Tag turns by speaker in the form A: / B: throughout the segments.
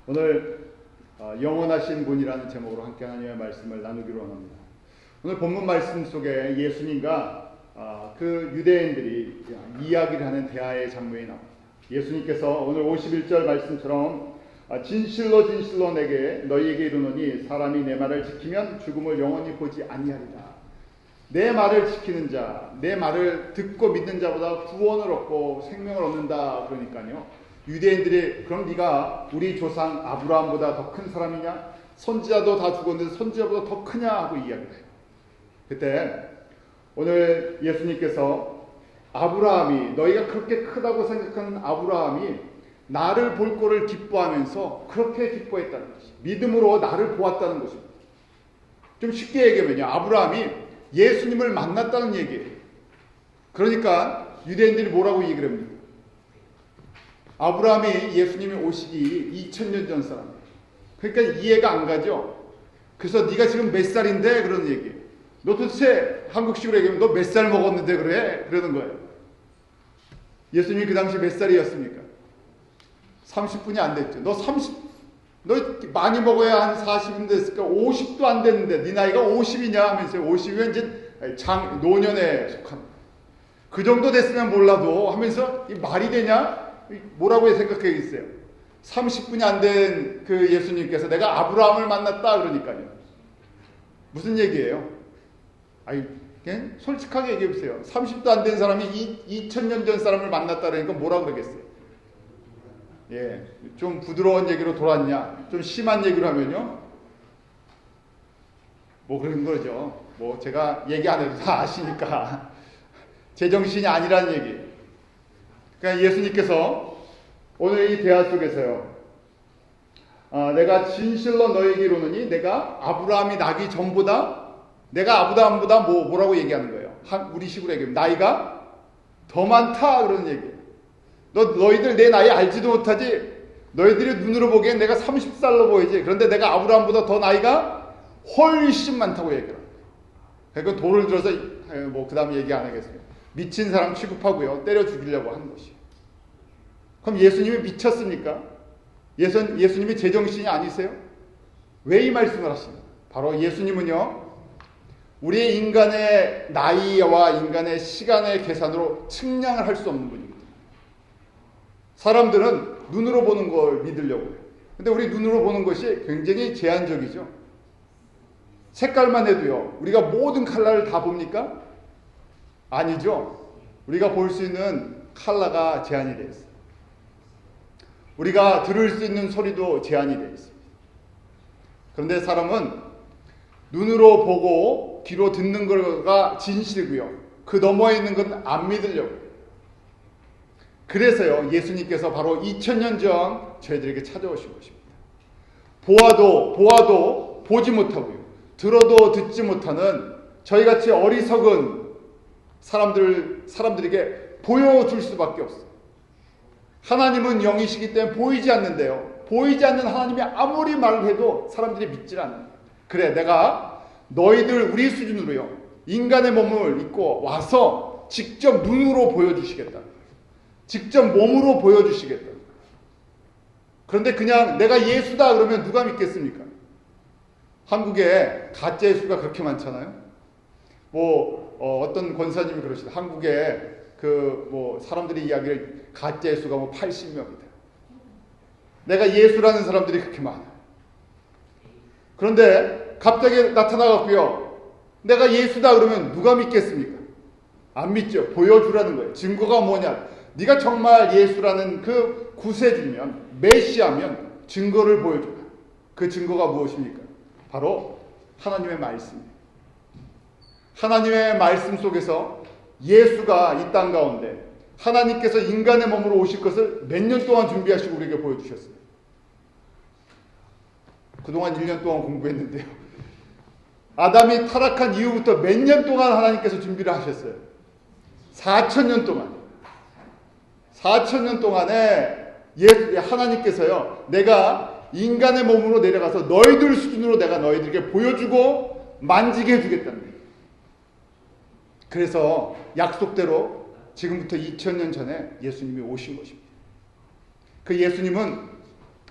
A: 오늘 영원하신 분이라는 제목으로 함께 하나님의 말씀을 나누기로 합니다. 오늘 본문 말씀 속에 예수님과 그 유대인들이 이야기를 하는 대화의 장면이 나옵니다. 예수님께서 오늘 51절 말씀처럼 진실로 진실로 너희에게 이르노니 사람이 내 말을 지키면 죽음을 영원히 보지 아니하리라. 내 말을 지키는 자, 내 말을 듣고 믿는 자보다 구원을 얻고 생명을 얻는다. 그러니까요, 유대인들이 그럼 네가 우리 조상 아브라함보다 더 큰 사람이냐? 선지자도 다 죽었는데 선지자보다 더 크냐? 하고 이야기를 해요. 그때 오늘 예수님께서 아브라함이, 너희가 그렇게 크다고 생각하는 아브라함이 나를 볼 거를 기뻐하면서 그렇게 기뻐했다는 것이, 믿음으로 나를 보았다는 것입니다. 좀 쉽게 얘기하면요, 아브라함이 예수님을 만났다는 얘기예요. 그러니까 유대인들이 뭐라고 얘기를 합니까? 아브라함이 예수님이 오시기 2000년 전 사람이에요. 그러니까 이해가 안 가죠. 그래서 네가 지금 몇 살인데? 그러는 얘기예요. 너 도대체 한국식으로 얘기하면 너 몇 살 먹었는데 그래? 그러는 거예요. 예수님이 그 당시 몇 살이었습니까? 30분이 안 됐죠. 너 많이 먹어야 한 40은 됐을까? 50도 안 됐는데 네 나이가 50이냐 하면서, 50이면 이제 노년에 속한, 그 정도 됐으면 몰라도 하면서 이 말이 되냐? 뭐라고 생각하겠어요? 30분이 안 된 그 예수님께서 내가 아브라함을 만났다 그러니까요. 무슨 얘기예요? 그냥 솔직하게 얘기해 보세요. 30도 안 된 사람이 2000년 전 사람을 만났다 그러니까 뭐라고 그러겠어요? 예, 좀 부드러운 얘기로 돌았냐? 좀 심한 얘기로 하면요, 뭐 그런 거죠. 뭐 제가 얘기 안 해도 다 아시니까 제정신이 아니라는 얘기. 그러니까 예수님께서 오늘 이 대화 속에서요, 내가 진실로 너에게 이르노니 내가 아브라함이 나기 전보다, 내가 아브라함보다 뭐라고 얘기하는 거예요? 우리 식으로 얘기하면 나이가 더 많다 그러는 얘기예요. 너희들 내 나이 알지도 못하지. 너희들이 눈으로 보기엔 내가 30살로 보이지. 그런데 내가 아브라함보다 더 나이가 훨씬 많다고 얘기해요. 그러니까 돌을 들어서 그 다음에 얘기 안 하겠어요. 미친 사람 취급하고요, 때려 죽이려고 하는 것이에요. 그럼 예수님이 미쳤습니까? 예수님이 제정신이 아니세요? 왜 이 말씀을 하십니까? 바로 예수님은요, 우리의 인간의 나이와 인간의 시간의 계산으로 측량을 할 수 없는 분입니다. 사람들은 눈으로 보는 걸 믿으려고 해요. 근데 우리 눈으로 보는 것이 굉장히 제한적이죠. 색깔만 해도요, 우리가 모든 컬러를 다 봅니까? 아니죠. 우리가 볼 수 있는 컬러가 제한이 되어 있어요. 우리가 들을 수 있는 소리도 제한이 되어 있습니다. 그런데 사람은 눈으로 보고 귀로 듣는 거가 진실이고요, 그 너머에 있는 건 안 믿으려고 해요. 그래서요, 예수님께서 바로 2000년 전 저희들에게 찾아오신 것입니다. 보아도 보지 못하고요, 들어도 듣지 못하는 저희같이 어리석은 사람들에게 보여줄 수밖에 없어요. 하나님은 영이시기 때문에 보이지 않는데요, 보이지 않는 하나님이 아무리 말을 해도 사람들이 믿질 않아요. 그래, 내가 너희들 우리 수준으로요, 인간의 몸을 입고 와서 직접 눈으로 보여주시겠다, 직접 몸으로 보여주시겠다. 그런데 그냥 내가 예수다 그러면 누가 믿겠습니까? 한국에 가짜 예수가 그렇게 많잖아요. 어떤 권사님이 그러시다. 한국에 사람들이 이야기를 가짜 예수가 80명이다. 내가 예수라는 사람들이 그렇게 많아요. 그런데 갑자기 나타나갖고요, 내가 예수다 그러면 누가 믿겠습니까? 안 믿죠. 보여주라는 거예요. 증거가 뭐냐? 네가 정말 예수라는 그 구세주면, 메시아면 증거를 보여줘라. 그 증거가 무엇입니까? 바로 하나님의 말씀이에요. 하나님의 말씀 속에서 예수가 이 땅 가운데 하나님께서 인간의 몸으로 오실 것을 몇 년 동안 준비하시고 우리에게 보여주셨어요. 그동안 1년 동안 공부했는데요, 아담이 타락한 이후부터 몇 년 동안 하나님께서 준비를 하셨어요? 4000년 동안. 4000년 동안에 하나님께서요, 내가 인간의 몸으로 내려가서 너희들 수준으로 내가 너희들에게 보여주고 만지게 해주겠다는 거예요. 그래서 약속대로 지금부터 2000년 전에 예수님이 오신 것입니다. 그 예수님은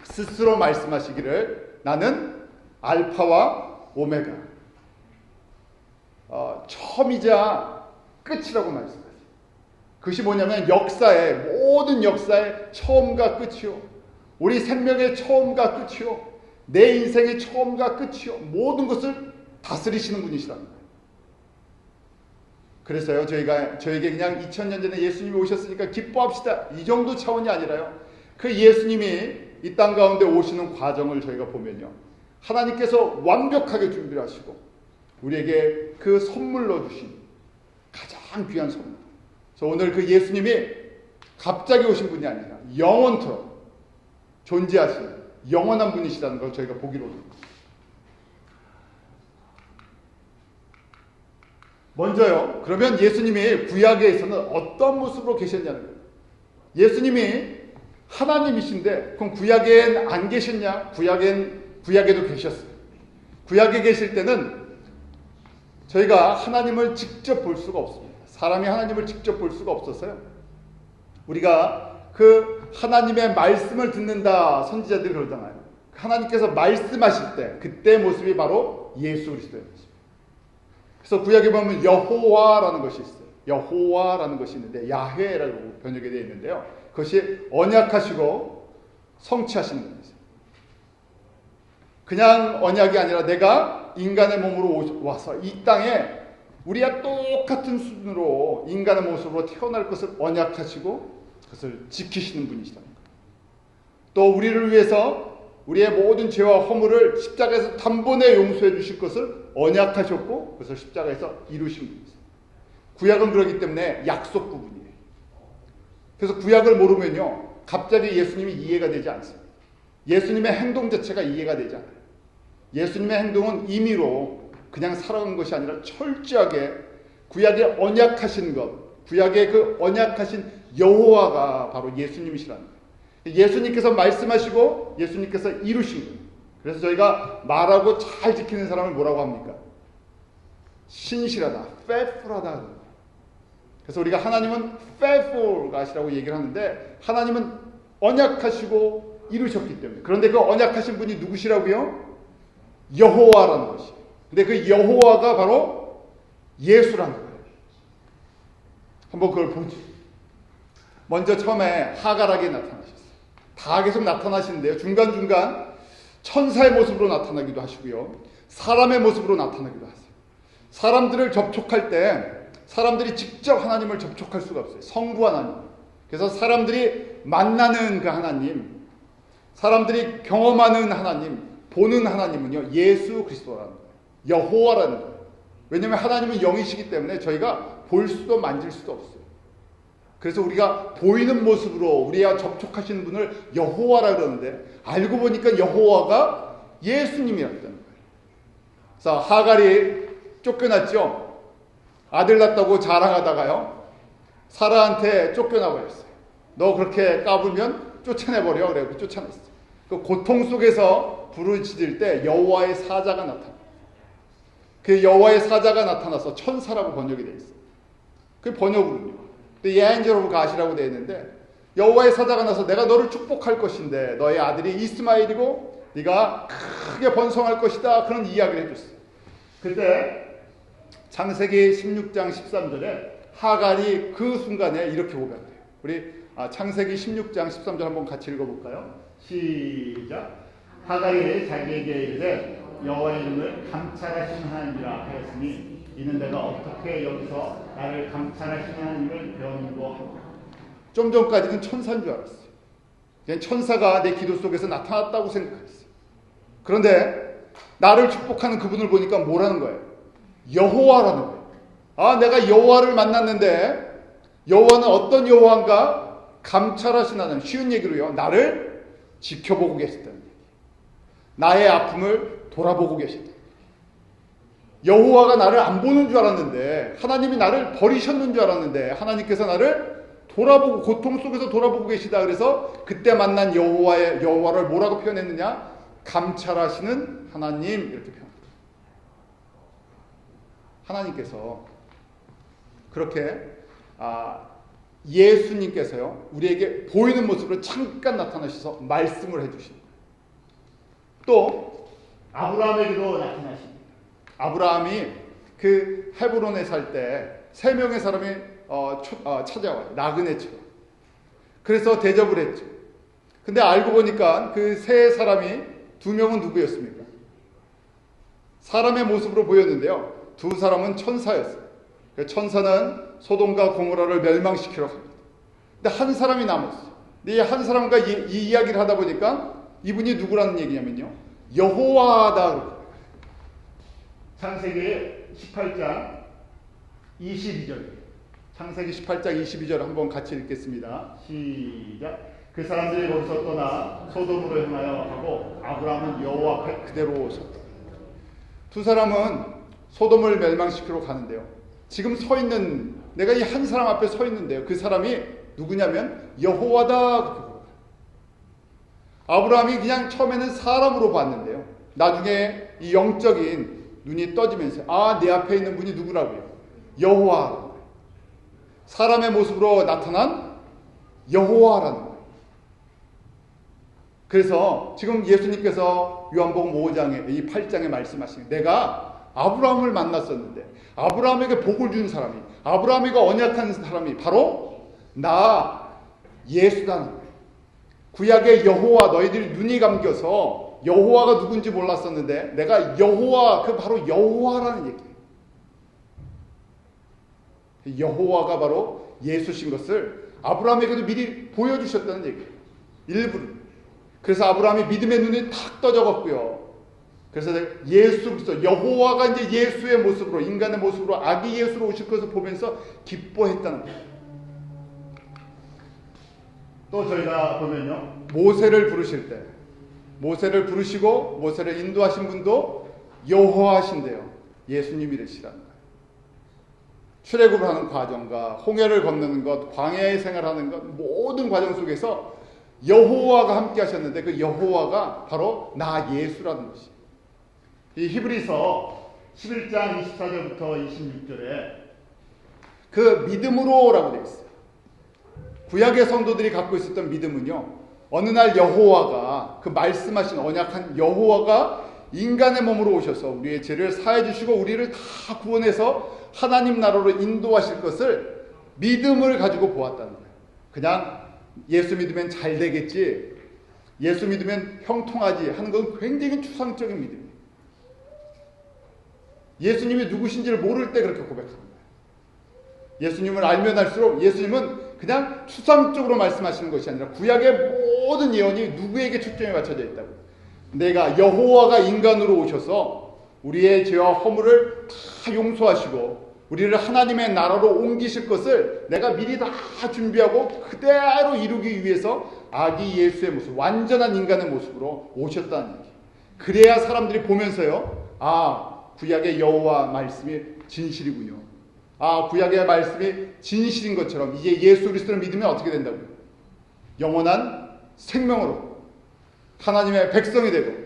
A: 스스로 말씀하시기를 나는 알파와 오메가, 처음이자 끝이라고 말씀하세요. 그것이 뭐냐면 모든 역사의 처음과 끝이요, 우리 생명의 처음과 끝이요, 내 인생의 처음과 끝이요, 모든 것을 다스리시는 분이시라는 거예요. 그래서요, 저에게 그냥 2000년 전에 예수님이 오셨으니까 기뻐합시다, 이 정도 차원이 아니라요, 그 예수님이 이 땅 가운데 오시는 과정을 저희가 보면요, 하나님께서 완벽하게 준비를 하시고 우리에게 그 선물로 주신 가장 귀한 선물. 그래서 오늘 그 예수님이 갑자기 오신 분이 아니라 영원토록 존재하시는 영원한 분이시라는 걸 저희가 보기로 합니다. 먼저요, 그러면 예수님이 구약에서는 어떤 모습으로 계셨냐는 거예요. 예수님이 하나님이신데 그럼 구약엔 안 계셨냐? 구약에도 계셨어요. 구약에 계실 때는 저희가 하나님을 직접 볼 수가 없습니다. 사람이 하나님을 직접 볼 수가 없었어요. 우리가 그 하나님의 말씀을 듣는다, 선지자들이 그러잖아요. 하나님께서 말씀하실 때 그때의 모습이 바로 예수 그리스도의 모습. 그래서 구약에 보면 여호와라는 것이 있어요. 여호와라는 것이 있는데 야훼라고 번역이 되어 있는데요, 그것이 언약하시고 성취하시는 분이세요. 그냥 언약이 아니라 내가 인간의 몸으로 와서 이 땅에 우리와 똑같은 수준으로 인간의 모습으로 태어날 것을 언약하시고 그것을 지키시는 분이시라는 거예요. 또 우리를 위해서 우리의 모든 죄와 허물을 십자가에서 단번에 용서해 주실 것을 언약하셨고 그것을 십자가에서 이루신 분이세요. 구약은 그렇기 때문에 약속 부분이에요. 그래서 구약을 모르면요, 갑자기 예수님이 이해가 되지 않습니다. 예수님의 행동 자체가 이해가 되지 않아요. 예수님의 행동은 임의로 그냥 살아간 것이 아니라 철저하게 구약에 언약하신 것, 구약의 그 언약하신 여호와가 바로 예수님이시라는 거예요. 예수님께서 말씀하시고 예수님께서 이루신 거예요. 그래서 저희가 말하고 잘 지키는 사람을 뭐라고 합니까? 신실하다, faithful하다. 그래서 우리가 하나님은 faithful 가시라고 얘기를 하는데 하나님은 언약하시고 이루셨기 때문에. 그런데 그 언약하신 분이 누구시라고요? 여호와라는 것이에요. 근데 그 여호와가 바로 예수라는 거예요. 한번 그걸 보죠. 먼저 처음에 하갈에게 나타나셨어요. 다 계속 나타나시는데요, 중간중간 천사의 모습으로 나타나기도 하시고요, 사람의 모습으로 나타나기도 하세요. 사람들을 접촉할 때 사람들이 직접 하나님을 접촉할 수가 없어요. 성부 하나님. 그래서 사람들이 만나는 그 하나님, 사람들이 경험하는 하나님, 보는 하나님은요, 예수 그리스도라는 거예요. 여호와라는 거예요. 왜냐하면 하나님은 영이시기 때문에 저희가 볼 수도 만질 수도 없어요. 그래서 우리가 보이는 모습으로 우리와 접촉하시는 분을 여호와라 그러는데 알고 보니까 여호와가 예수님이었다는 거예요. 그래서 하갈이 쫓겨났죠. 아들 낳았다고 자랑하다가요, 사라한테 쫓겨나 버렸어요. 너 그렇게 까불면 쫓아내버려. 그래서 쫓아냈어요. 그 고통 속에서 부르짖을 때 여호와의 사자가 나타나요. 그 여호와의 사자가 나타나서 천사라고 번역이 되어 있어요. 그 번역으로요. The angel of God이라고 되어 있는데 여호와의 사자가 나서 내가 너를 축복할 것인데 너의 아들이 이스마엘이고 네가 크게 번성할 것이다. 그런 이야기를 해줬어요. 그때 창세기 16장 13절에 하갈이 그 순간에 이렇게 고백해요. 우리 창세기 16장 13절 한번 같이 읽어볼까요? 시작. 하갈이 자기에게 이르되 여호와의 이름을 감찰하신 하나님이라 하였으니 이는 내가 어떻게 여기서 나를 감찰하신 하나님을 배웠는고 하고. 좀 전까지는 천사인 줄 알았어요. 그냥 천사가 내 기도 속에서 나타났다고 생각했어요. 그런데 나를 축복하는 그분을 보니까 뭐라는 거예요? 여호와라는 거예요. 내가 여호와를 만났는데 여호와는 어떤 여호와인가? 감찰하신 하나님. 쉬운 얘기로요, 나를 지켜보고 계셨다는 얘기. 나의 아픔을 돌아보고 계셨다. 여호와가 나를 안 보는 줄 알았는데, 하나님이 나를 버리셨는 줄 알았는데 하나님께서 나를 돌아보고, 고통 속에서 돌아보고 계시다. 그래서 그때 만난 여호와를 뭐라고 표현했느냐? 감찰하시는 하나님, 이렇게 표현합니다. 하나님께서 그렇게 예수님께서요, 우리에게 보이는 모습으로 잠깐 나타나셔서 말씀을 해주신 거예요. 또 아브라함에게도 나타나십니다. 아브라함이 그 헤브론에 살 때 3명의 사람이 찾아와요. 나그네처럼. 그래서 대접을 했죠. 근데 알고 보니까 그 3사람이 2명은 누구였습니까? 사람의 모습으로 보였는데요. 2사람은 천사였어요. 그 천사는 소돔과 고모라를 멸망시키러 갑니다. 근데 한 사람이 남았어요. 근데 이 한 사람과 이 이야기를 하다 보니까 이분이 누구라는 얘기냐면요, 여호와다. 창세기 18장 22절. 창세기 18장 22절 한번 같이 읽겠습니다. 시작. 그 사람들이 거기서 떠나 소돔으로 향하여 가고 아브라함은 여호와 앞에 그대로 섰다. 2사람은 소돔을 멸망시키러 가는데요. 지금 서 있는, 내가 이 한 사람 앞에 서 있는데요. 그 사람이 누구냐면 여호와다. 아브라함이 그냥 처음에는 사람으로 봤는데요. 나중에 이 영적인 눈이 떠지면서 내 앞에 있는 분이 누구라고요? 여호와. 사람의 모습으로 나타난 여호와라는 거예요. 그래서 지금 예수님께서 요한복음 5장에 이 8장에 말씀하시는, 내가 아브라함을 만났었는데 아브라함에게 복을 준 사람이, 아브라함에게 언약한 사람이 바로 나 예수라는 거예요. 구약의 여호와, 너희들이 눈이 감겨서 여호와가 누군지 몰랐었는데 내가 여호와, 그 바로 여호와라는 얘기예요. 여호와가 바로 예수신 것을 아브라함에게도 미리 보여주셨다는 얘기예요. 일부러. 그래서 아브라함이 믿음의 눈이 탁 떠져갔고요. 그래서 예수 그리스도, 여호와가 이제 예수의 모습으로, 인간의 모습으로 아기 예수로 오실 것을 보면서 기뻐했다는 거예요. 또 저희가 보면요, 모세를 부르실 때, 모세를 부르시고 모세를 인도하신 분도 여호와신데요, 예수님이시라는 거예요. 출애굽을 하는 과정과 홍해를 건너는 것, 광야의 생활하는 것, 모든 과정 속에서 여호와가 함께 하셨는데 그 여호와가 바로 나 예수라는 것이에요. 이 히브리서 11장 24절부터 26절에 그 믿음으로라고 되어 있어요. 구약의 성도들이 갖고 있었던 믿음은요, 어느 날 여호와가, 그 말씀하신 언약한 여호와가 인간의 몸으로 오셔서 우리의 죄를 사해 주시고 우리를 다 구원해서 하나님 나라로 인도하실 것을 믿음을 가지고 보았다는 거예요. 그냥 예수 믿으면 잘 되겠지, 예수 믿으면 형통하지 하는 건 굉장히 추상적인 믿음이에요. 예수님이 누구신지를 모를 때 그렇게 고백합니다. 예수님을 알면 알수록 예수님은 그냥 추상적으로 말씀하시는 것이 아니라 구약의 모든 예언이 누구에게 초점이 맞춰져 있다고. 내가 여호와가 인간으로 오셔서 우리의 죄와 허물을 다 용서하시고 우리를 하나님의 나라로 옮기실 것을 내가 미리 다 준비하고 그대로 이루기 위해서 아기 예수의 모습, 완전한 인간의 모습으로 오셨다는 얘기. 그래야 사람들이 보면서요, 구약의 여호와 말씀이 진실이군요. 구약의 말씀이 진실인 것처럼 이제 예수 그리스도를 믿으면 어떻게 된다고요? 영원한 생명으로 하나님의 백성이 되고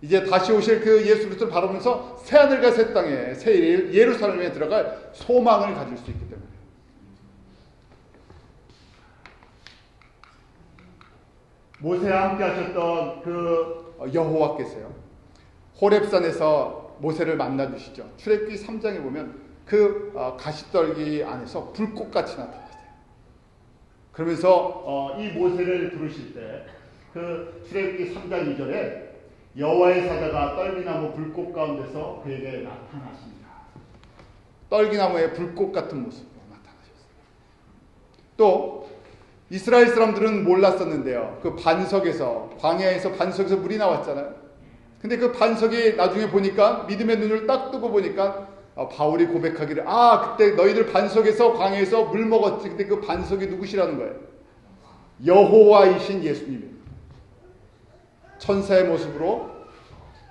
A: 이제 다시 오실 그 예수 그리스도를 바라보면서 새하늘과 새 땅에, 새 예루살렘에 들어갈 소망을 가질 수 있기 때문에. 모세와 함께 하셨던 그 여호와께서요, 호렙산에서 모세를 만나 주시죠. 출애굽기 3장에 보면 그 가시떨기 안에서 불꽃같이 나타났어요. 그러면서 이 모세를 부르실 때 그 출애굽기 3장 2절에 여호와의 사자가 떨기나무 불꽃 가운데서 그에게 나타나십니다. 떨기나무의 불꽃 같은 모습으로 나타나셨어요. 또 이스라엘 사람들은 몰랐었는데요, 그 반석에서, 광야에서 반석에서 물이 나왔잖아요. 근데 그 반석이 나중에 보니까, 믿음의 눈을 딱 뜨고 보니까 바울이 고백하기를, 그때 너희들 반석에서, 광야에서 물 먹었지. 근데 그 반석이 누구시라는 거예요? 여호와이신 예수님이에요. 천사의 모습으로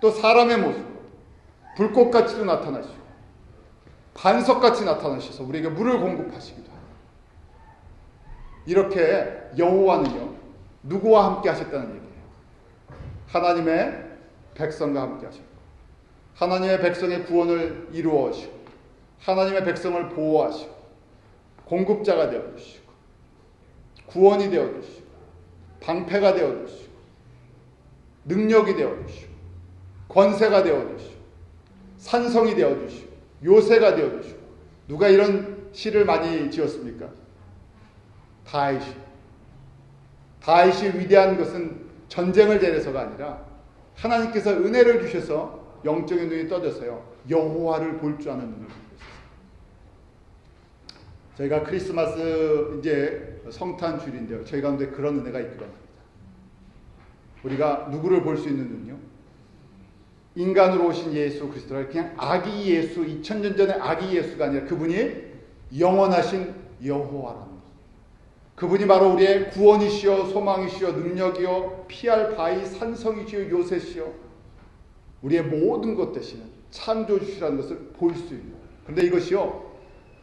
A: 또 사람의 모습으로 불꽃같이도 나타나시고 반석같이 나타나셔서 우리에게 물을 공급하시기도 하고, 이렇게 여호와는요, 누구와 함께 하셨다는 얘기예요? 하나님의 백성과 함께 하셨고, 하나님의 백성의 구원을 이루어시고, 하나님의 백성을 보호하시고, 공급자가 되어주시고, 구원이 되어주시고, 방패가 되어주시고, 능력이 되어주시고, 권세가 되어주시고 산성이 되어주시고 요새가 되어주시고. 누가 이런 시를 많이 지었습니까? 다윗이 위대한 것은 전쟁을 잘해서가 아니라 하나님께서 은혜를 주셔서 영적인 눈이 떠져서요 여호와를 볼 줄 아는 눈을 갖고 있었어요. 저희가 크리스마스 이제 성탄 주일인데요, 저희 가운데 그런 은혜가 있기로 합니다. 우리가 누구를 볼 수 있는 눈요? 인간으로 오신 예수 그리스도를 그냥 아기 예수, 2000년 전의 아기 예수가 아니라 그분이 영원하신 여호와라는 것. 그분이 바로 우리의 구원이시여 소망이시여 능력이여 피할 바위 산성이시여 요새시여 우리의 모든 것 되시는 창조주시라는 것을 볼 수 있는. 그런데 이것이요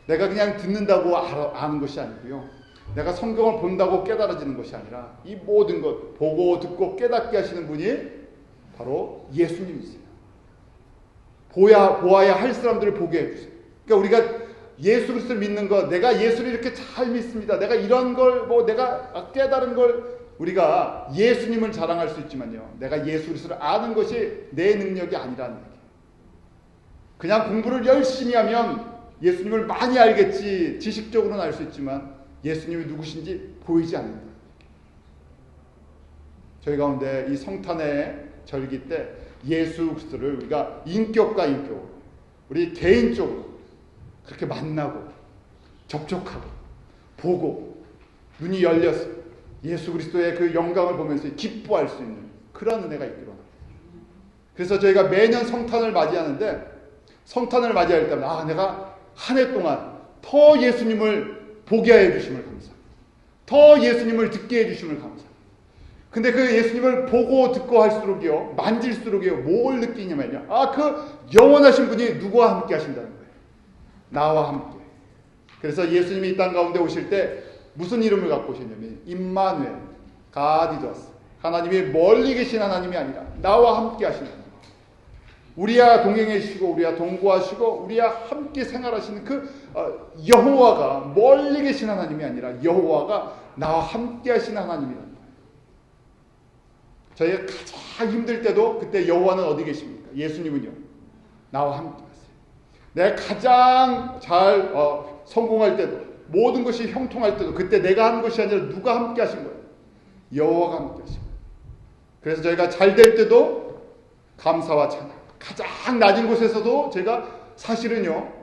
A: 내가 그냥 듣는다고 아는 것이 아니고요, 내가 성경을 본다고 깨달아지는 것이 아니라 이 모든 것 보고 듣고 깨닫게 하시는 분이 바로 예수님이세요. 보아야 할 사람들을 보게 해주세요. 그러니까 우리가 예수 그리스도를 믿는 것, 내가 예수를 이렇게 잘 믿습니다, 내가 이런 걸 내가 깨달은 걸, 우리가 예수님을 자랑할 수 있지만요, 내가 예수 그리스도를 아는 것이 내 능력이 아니라는 얘기예요. 그냥 공부를 열심히 하면 예수님을 많이 알겠지, 지식적으로는 알 수 있지만 예수님이 누구신지 보이지 않는다. 저희 가운데 이 성탄의 절기 때 예수 그리스도를 우리가 인격과 인격으로 우리 개인적으로 그렇게 만나고 접촉하고 보고 눈이 열려서 예수 그리스도의 그 영광을 보면서 기뻐할 수 있는 그런 은혜가 있기로 합니다. 그래서 저희가 매년 성탄을 맞이하는데, 성탄을 맞이할 때마다 내가 한 해 동안 더 예수님을 보게 해 주심을 감사합니다. 더 예수님을 듣게 해 주심을 감사합니다. 근데 그 예수님을 보고 듣고 할수록요, 만질수록요, 뭘 느끼냐면요, 그 영원하신 분이 누구와 함께 하신다는 거예요. 나와 함께. 그래서 예수님이 이 땅 가운데 오실 때 무슨 이름을 갖고 오셨냐면 임마누엘, God is with us. 하나님이 멀리 계신 하나님이 아니라 나와 함께 하시는 하나님. 우리와 동행하시고 우리와 동거하시고 우리와 함께 생활하시는 그 여호와가 멀리 계신 하나님이 아니라 여호와가 나와 함께 하시는 하나님이라는 거예요. 저희가 가장 힘들 때도 그때 여호와는 어디 계십니까? 예수님은요, 나와 함께 하세요. 내가 가장 잘 성공할 때도, 모든 것이 형통할 때도 그때 내가 한 것이 아니라 누가 함께 하신 거예요? 여호와가 함께 하신 거예요. 그래서 저희가 잘 될 때도 감사와 찬양, 가장 낮은 곳에서도 제가 사실은요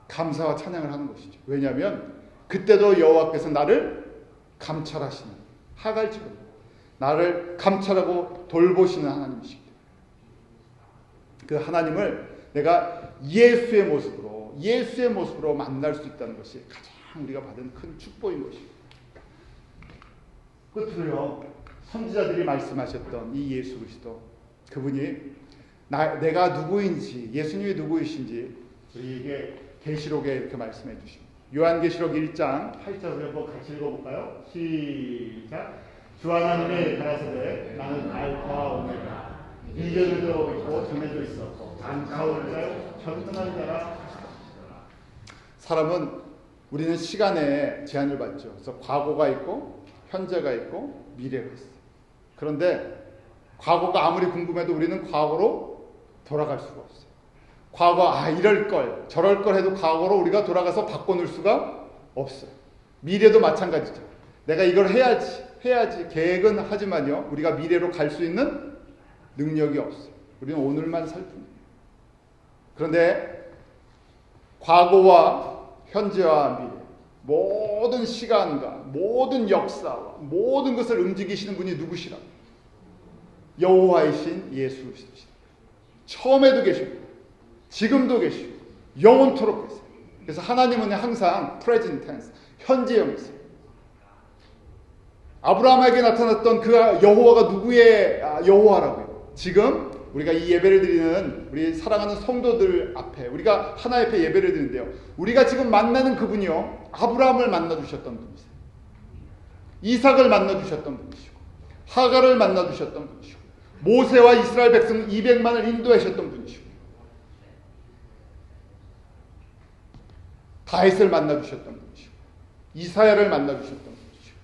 A: 감사와 찬양을 하는 것이죠. 왜냐하면 그때도 여호와께서 나를 감찰하시는, 하갈지금 나를 감찰하고 돌보시는 하나님이시기 때문에 그 하나님을 내가 예수의 모습으로 만날 수 있다는 것이 가장 우리가 받은 큰 축복인 것입니다. 끝으로요, 선지자들이 말씀하셨던 이 예수 그리스도, 그분이 내가 누구인지, 예수님이 누구이신지 우리에게 계시록에 이렇게 말씀해 주십니다. 요한계시록 1장 8절을 한번 같이 읽어볼까요? 시작. 주 하나님의 가라사대 나는 알파와 오메가, 이전에도 있고 전에도 있었고 안타올 자요 전능한 자라. 사람은 우리는 시간에 제한을 받죠. 그래서 과거가 있고 현재가 있고 미래가 있어요. 그런데 과거가 아무리 궁금해도 우리는 과거로 돌아갈 수가 없어요. 과거 이럴 걸 저럴 걸 해도 과거로 우리가 돌아가서 바꿔놓을 수가 없어요. 미래도 마찬가지죠. 내가 이걸 해야지 계획은 하지만요, 우리가 미래로 갈 수 있는 능력이 없어요. 우리는 오늘만 살 뿐이에요. 그런데 과거와 현재와 미래, 모든 시간과 모든 역사와 모든 것을 움직이시는 분이 누구시라? 여호와이신 예수 그리스도시다. 처음에도 계시고 지금도 계시고 영원토록 계세요. 그래서 하나님은 항상 present tense, 현재형이세요. 아브라함에게 나타났던 그 여호와가 누구의 여호와라고요? 지금 우리가 이 예배를 드리는 우리 사랑하는 성도들 앞에 우리가 하나님 앞에 예배를 드리는데요, 우리가 지금 만나는 그분이요, 아브라함을 만나주셨던 분이세요. 이삭을 만나주셨던 분이시고 하갈을 만나주셨던 분이시고 모세와 이스라엘 백성 200만을 인도하셨던 분이시고 다윗을 만나주셨던 분이시고 이사야를 만나주셨던 분이시고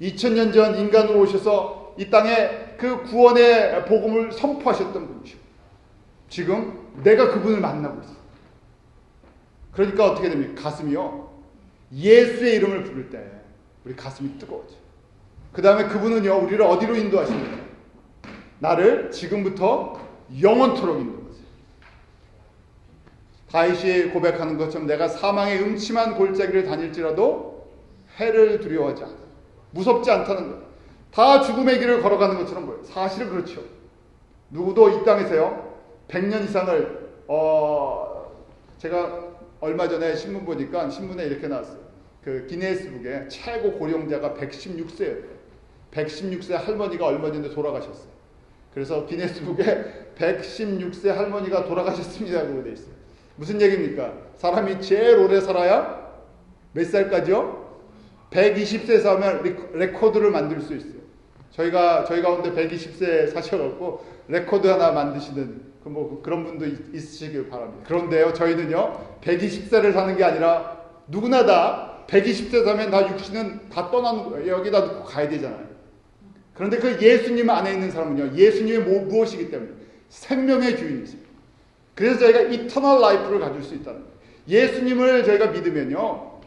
A: 2000년 전 인간으로 오셔서 이 땅에 그 구원의 복음을 선포하셨던 분이시고 지금 내가 그분을 만나고 있어. 그러니까 어떻게 됩니까? 가슴이요. 예수의 이름을 부를 때 우리 가슴이 뜨거워져. 그 다음에 그분은요, 우리를 어디로 인도하십니까? 나를 지금부터 영원토록 인도하세요. 다윗이 고백하는 것처럼 내가 사망의 음침한 골짜기를 다닐지라도 해를 두려워하지 않아. 무섭지 않다는 것. 다 죽음의 길을 걸어가는 것처럼 보여요. 사실은 그렇죠. 누구도 이 땅에서요 100년 이상을 제가 얼마 전에 신문 보니까 신문에 이렇게 나왔어요. 그 기네스북에 최고 고령자가 116세예요. 116세 할머니가 얼마 전에 돌아가셨어요. 그래서 기네스북에 116세 할머니가 돌아가셨습니다라고 되어 있어요. 무슨 얘기입니까? 사람이 제일 오래 살아야 몇 살까지요? 120세 사면 레코드를 만들 수 있어요. 저희 가운데 120세 사셔갖고 레코드 하나 만드시는 그런 분도 있으시길 바랍니다. 그런데요, 저희는요 120세를 사는 게 아니라 누구나 다 120세 사면 다 육신은 다 떠나는 거예요. 여기다 놓고 가야 되잖아요. 그런데 그 예수님 안에 있는 사람은요, 예수님이 무엇이기 때문에 생명의 주인이십니다. 그래서 저희가 이터널 라이프를 가질 수 있다는 거예요. 예수님을 저희가 믿으면요,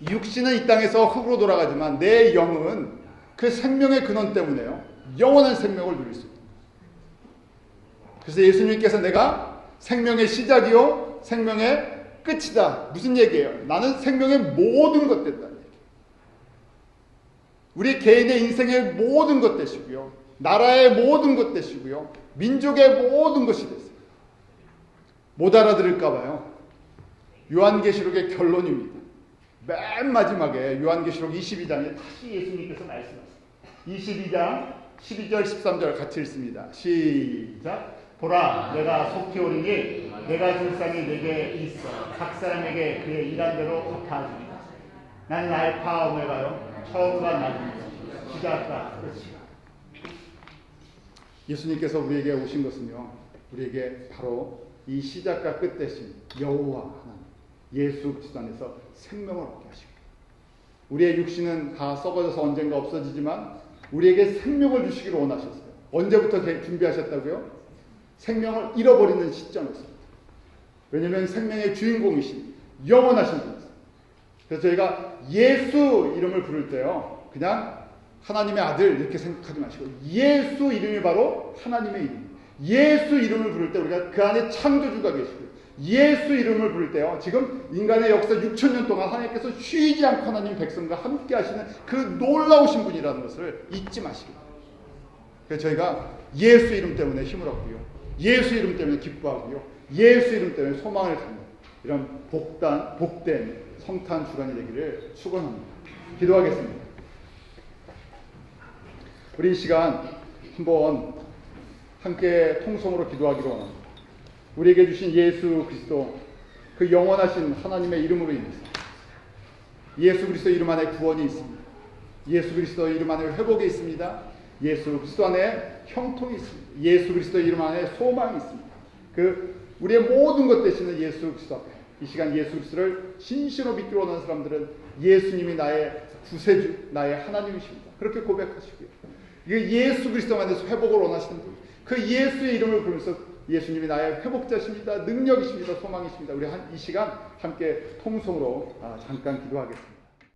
A: 육신은 이 땅에서 흙으로 돌아가지만 내 영은 그 생명의 근원 때문에요, 영원한 생명을 누릴 수 있다. 그래서 예수님께서 내가 생명의 시작이요 생명의 끝이다. 무슨 얘기예요? 나는 생명의 모든 것 됐다는 얘기예요. 우리 개인의 인생의 모든 것 되시고요, 나라의 모든 것 되시고요, 민족의 모든 것이 됐어요. 못 알아들을까 봐요. 요한계시록의 결론입니다. 맨 마지막에 요한계시록 22장에 다시 예수님께서 말씀하십니다. 22장 12절 13절 같이 읽습니다. 시작. 보라, 내가 속히 오리니 내가 줄 상이 내게 있어 각 사람에게 그의 일한 대로 갚아주리라. 나는 알파 오메가요, 처음과 마지막, 시작과 끝이다. 예수님께서 우리에게 오신 것은요, 우리에게 바로 이 시작과 끝 대신 여호와 하나님 예수 그리스도 안에서 생명을 얻게 하시고, 우리의 육신은 다 썩어져서 언젠가 없어지지만 우리에게 생명을 주시기를 원하셨어요. 언제부터 준비하셨다고요? 생명을 잃어버리는 시점이었습니다. 왜냐하면 생명의 주인공이신 영원하신 분이세요. 그래서 저희가 예수 이름을 부를 때요, 그냥 하나님의 아들 이렇게 생각하지 마시고 예수 이름이 바로 하나님의 이름. 예수 이름을 부를 때 우리가 그 안에 창조주가 계시고요, 예수 이름을 부를 때요, 지금 인간의 역사 6,000년 동안 하나님께서 쉬지 않고 하나님 백성과 함께 하시는 그 놀라우신 분이라는 것을 잊지 마시고, 그래서 저희가 예수 이름 때문에 힘을 얻고요, 예수 이름 때문에 기뻐하고요, 예수 이름 때문에 소망을 갖는 이런 복된 성탄 주간이 되기를 축원합니다. 기도하겠습니다. 우리 이 시간 한번 함께 통성으로 기도하기로 원합니다. 우리에게 주신 예수 그리스도, 그 영원하신 하나님의 이름으로 인해서 예수 그리스도 이름 안에 구원이 있습니다. 예수 그리스도 이름 안에 회복이 있습니다. 예수 그리스도 안에 형통이 있습니다. 예수 그리스도 이름 안에 소망이 있습니다. 그 우리의 모든 것 되시는 예수 그리스도 앞에 이 시간 예수 그리스도를 진실로 믿기로 원하는 사람들은 예수님이 나의 구세주, 나의 하나님이십니다. 그렇게 고백하시고요, 이게 예수 그리스도 안에서 회복을 원하시는 분, 그 예수의 이름을 부르면서 예수님이 나의 회복자십니다, 능력이십니다, 소망이십니다. 우리 이 시간 함께 통성으로 잠깐 기도하겠습니다.